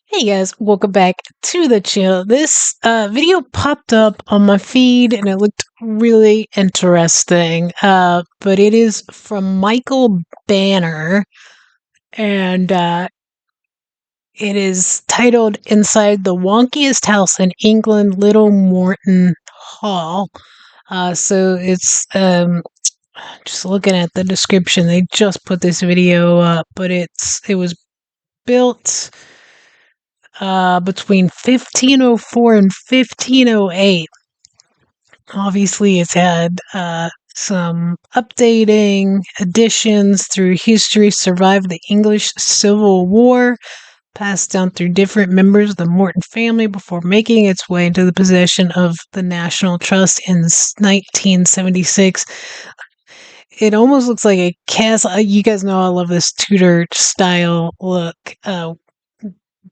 Hey guys, welcome back to the channel. This video popped up on my feed and it looked really interesting. But it is from Michael Banner and it is titled Inside the Wonkiest House in England, Little Moreton Hall. So it's just looking at the description. They just put this video up, but it was built between 1504 and 1508. Obviously, it's had some updating, additions through history, survived the English Civil War, passed down through different members of the Moreton family before making its way into the possession of the National Trust in 1976. It almost looks like a castle. You guys know I love this Tudor style look,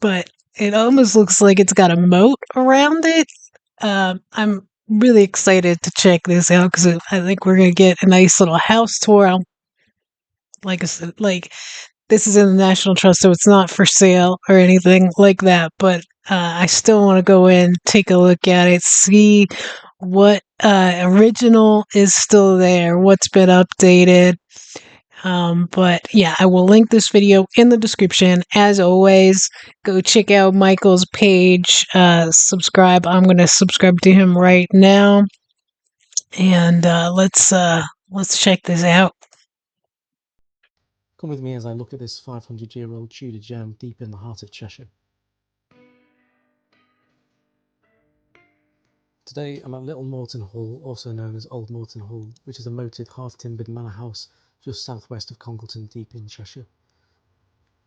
but it almost looks like it's got a moat around it. I'm really excited to check this out because I think we're gonna get a nice little house tour. Like I said, like this is in the National Trust, so it's not for sale or anything like that. But I still want to go in, take a look at it, see what original is still there, what's been updated. But yeah, I will link this video in the description. As always, go check out Michael's page, subscribe. I'm going to subscribe to him right now. And let's check this out. Come with me as I look at this 500-year-old Tudor gem deep in the heart of Cheshire. Today I'm at Little Moreton Hall, also known as Old Moreton Hall, which is a moated half-timbered manor house just southwest of Congleton deep in Cheshire.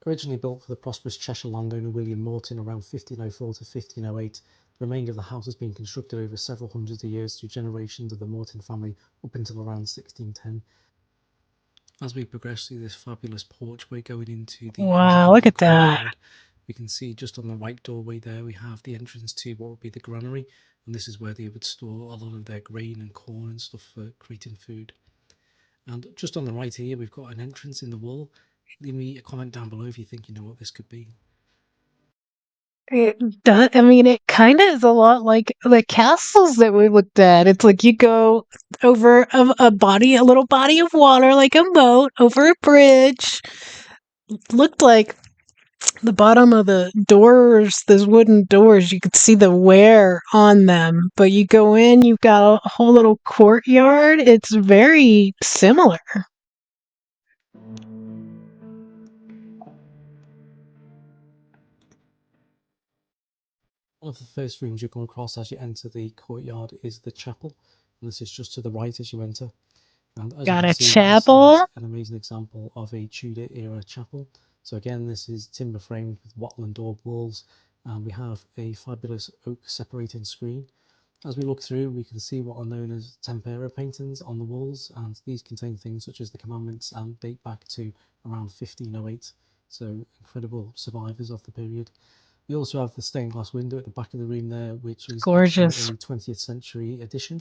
Originally built for the prosperous Cheshire landowner William Moreton around 1504 to 1508, the remainder of the house has been constructed over several hundreds of years through generations of the Moreton family up until around 1610. As we progress through this fabulous porchway going into the Wow, look independent at that. courtyard, we can see just on the right doorway there we have the entrance to what would be the granary, and this is where they would store a lot of their grain and corn and stuff for creating food. And just on the right here we've got an entrance in the wall. Leave me a comment down below if you think you know what this could be. It does. I mean, it kind of is a lot like the castles that we looked at. It's like you go over a little body of water, like a moat, over a bridge. Looked like the bottom of the doors, those wooden doors, you could see the wear on them. But you go in, you've got a whole little courtyard. It's very similar. One of the first rooms you come across as you enter the courtyard is the chapel, and this is just to the right as you enter. And as you Got can a see, this is chapel. an amazing example of a Tudor era chapel. So again, this is timber framed with wattle and daub walls, and we have a fabulous oak separating screen. As we look through, we can see what are known as tempera paintings on the walls, and these contain things such as the commandments and date back to around 1508. So incredible survivors of the period. We also have the stained glass window at the back of the room there, which is actually Gorgeous. a 20th century addition.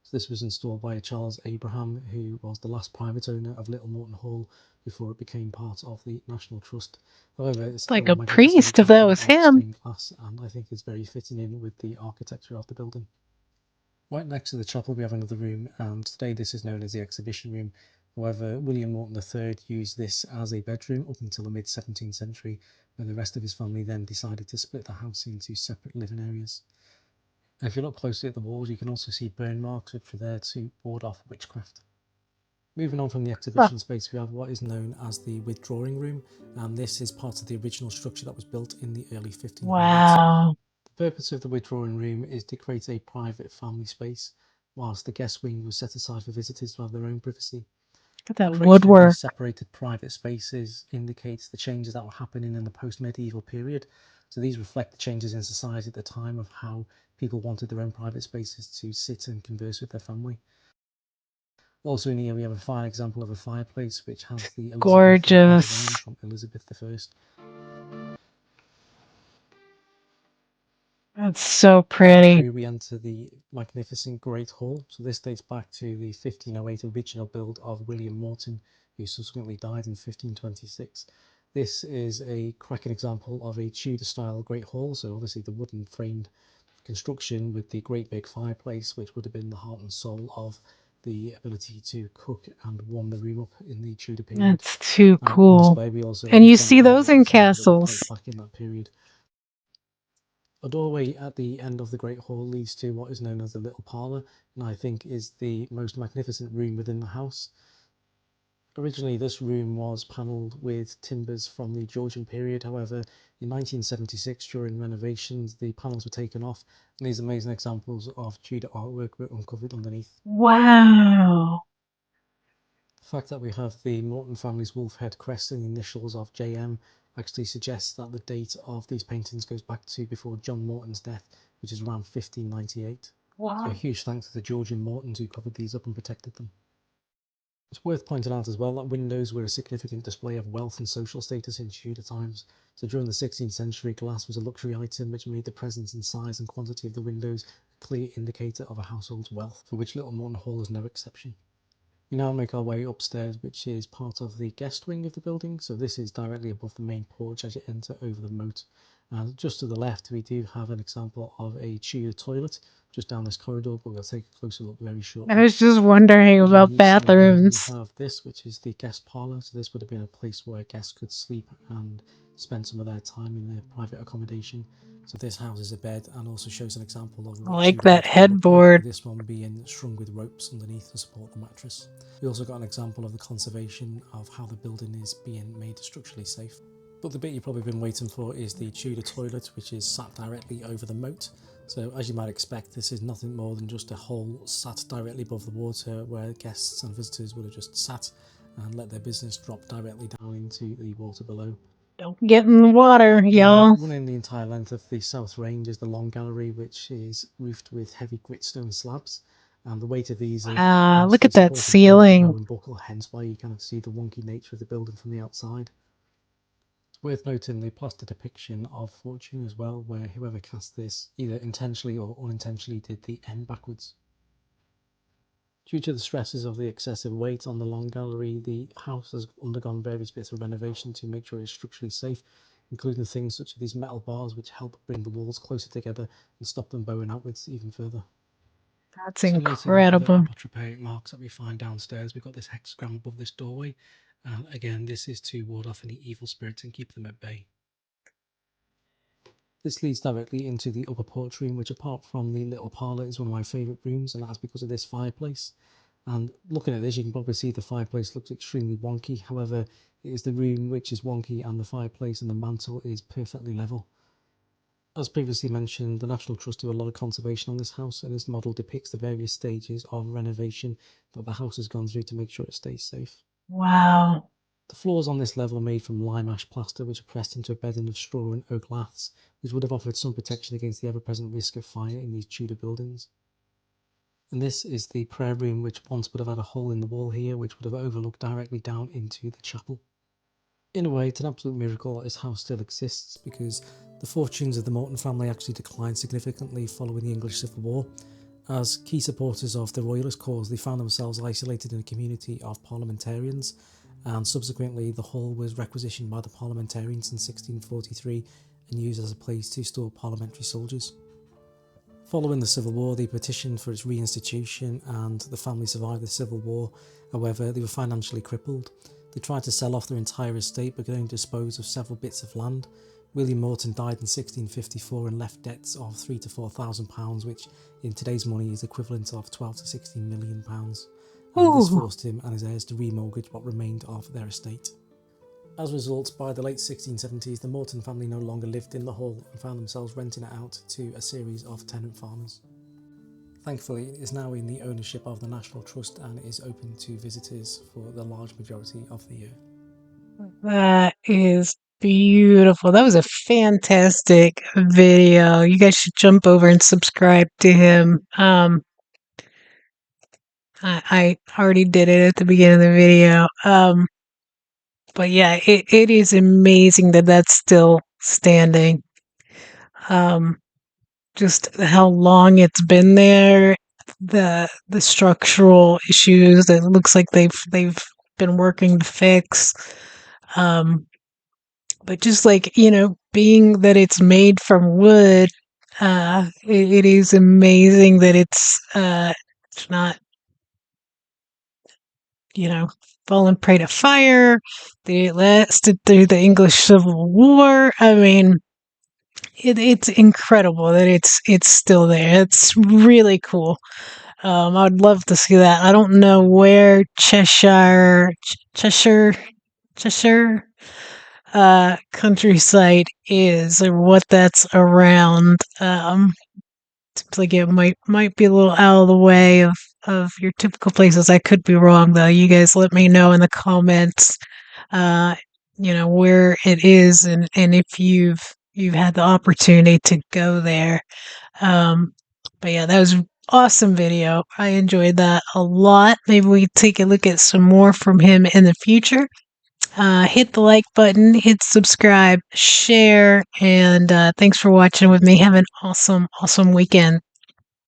So this was installed by Charles Abraham, who was the last private owner of Little Moreton Hall before it became part of the National Trust. However, it's It's like still a a magnificent priest if that example was of him. stained glass, and I think it's very fitting in with the architecture of the building. Right next to the chapel we have another room, and today this is known as the exhibition room. However, William Moreton III used this as a bedroom up until the mid-17th century, where the rest of his family then decided to split the house into separate living areas. And if you look closely at the walls, you can also see burn marks which were there to ward off witchcraft. Moving on from the Huh. exhibition space, we have what is known as the withdrawing room, and this is part of the original structure that was built in the early 1500s. Wow. The purpose of the withdrawing room is to create a private family space, whilst the guest wing was set aside for visitors to have their own privacy. Look at The that creation of these woodwork. separated private spaces indicates the changes that were happening in the post-medieval period. So these reflect the changes in society at the time of how people wanted their own private spaces to sit and converse with their family. Also in here we have a fine example of a fireplace which has the Elizabethan design Gorgeous. from Elizabeth I. That's so Walking pretty. through, we enter the magnificent Great Hall. So this dates back to the 1508 original build of William Moreton, who subsequently died in 1526. This is a cracking example of a Tudor style Great Hall, so obviously the wooden framed construction with the great big fireplace, which would have been the heart and soul of the ability to cook and warm the room up in the Tudor period. That's too And on cool. display we also And have you plenty see of those in evidence that would castles. date back in that period. A doorway at the end of the Great Hall leads to what is known as the Little Parlour, and I think is the most magnificent room within the house. Originally this room was panelled with timbers from the Georgian period, however in 1976 during renovations the panels were taken off and these amazing examples of Tudor artwork were uncovered underneath. Wow. The fact that we have the Moreton family's wolf head crest and the initials of JM actually suggests that the date of these paintings goes back to before John Moreton's death, which is around 1598. Wow. So a huge thanks to the Georgian Moretons who covered these up and protected them. It's worth pointing out as well that windows were a significant display of wealth and social status in Tudor times. So during the 16th century, glass was a luxury item which made the presence and size and quantity of the windows a clear indicator of a household's wealth, for which Little Moreton Hall is no exception. We now make our way upstairs, which is part of the guest wing of the building. So this is directly above the main porch as you enter over the moat. And just to the left, we do have an example of a Tudor toilet just down this corridor, but we'll take a closer look very shortly. I was just wondering On about the side here, we bathrooms. have this, which is the guest parlour. So this would have been a place where guests could sleep and spend some of their time in their private accommodation. So this houses a bed and also shows an example of I what like Tudor that beds would look like, headboard. with this one being strung with ropes underneath to support the mattress. We also got an example of the conservation of how the building is being made structurally safe. But the bit you've probably been waiting for is the Tudor toilet, which is sat directly over the moat. So as you might expect, this is nothing more than just a hole sat directly above the water where guests and visitors would have just sat and let their business drop directly down into the water below. Don't get in the water, Now, y'all. running the entire length of the south range is the long gallery, which is roofed with heavy gritstone slabs, and the weight of these are Look mostly at that supported by a bow ceiling. and buckle, hence why you kind of see the wonky nature of the building from the outside. It's worth noting the plaster depiction of Fortune as well, where whoever cast this either intentionally or unintentionally did the N backwards. Due to the stresses of the excessive weight on the long gallery, the house has undergone various bits of renovation to make sure it's structurally safe, including things such as these metal bars which help bring the walls closer together and stop them bowing outwards even further. That's Similar to the other incredible. apotropaic marks that we find downstairs, we've got this hexagram above this doorway, and again this is to ward off any evil spirits and keep them at bay. This leads directly into the upper porch room, which apart from the little parlour is one of my favourite rooms, and that's because of this fireplace. And looking at this, you can probably see the fireplace looks extremely wonky. However, it is the room which is wonky, and the fireplace and the mantle is perfectly level. As previously mentioned, the National Trust do a lot of conservation on this house, and this model depicts the various stages of renovation that the house has gone through to make sure it stays safe. Wow. The floors on this level are made from lime ash plaster, which are pressed into a bedding of straw and oak laths, which would have offered some protection against the ever-present risk of fire in these Tudor buildings. And this is the prayer room, which once would have had a hole in the wall here, which would have overlooked directly down into the chapel. In a way, it's an absolute miracle that this house still exists, because the fortunes of the Moreton family actually declined significantly following the English Civil War. As key supporters of the Royalist cause, they found themselves isolated in a community of parliamentarians, and subsequently the hall was requisitioned by the parliamentarians in 1643 and used as a place to store parliamentary soldiers. Following the Civil War, they petitioned for its reinstitution, and the family survived the Civil War. However, they were financially crippled. They tried to sell off their entire estate but could only dispose of several bits of land. William Moreton died in 1654 and left debts of £3,000 to £4,000, which in today's money is equivalent of £12 to £16 million. And this Ooh. forced him and his heirs to remortgage what remained of their estate. As a result, by the late 1670s, the Moreton family no longer lived in the hall and found themselves renting it out to a series of tenant farmers. Thankfully, it is now in the ownership of the National Trust and is open to visitors for the large majority of the year. That is beautiful. That was a fantastic video. You guys should jump over and subscribe to him. I already did it at the beginning of the video. But yeah, it is amazing that that's still standing. Um, just how long it's been there, the structural issues that it looks like they've been working to fix. Um, but just like, being that it's made from wood, it is amazing that it's not, you know, fallen prey to fire. They lasted through the English Civil War. I mean, it's incredible that it's still there. It's really cool. I'd love to see that. I don't know where Cheshire countryside is or what that's around. Seems like it might be a little out of the way of your typical places. I could be wrong though. You guys let me know in the comments, uh, where it is and if you've had the opportunity to go there. Um, but yeah, that was awesome video. I enjoyed that a lot. Maybe we take a look at some more from him in the future. Hit the like button, hit subscribe, share, and thanks for watching with me. Have an awesome weekend.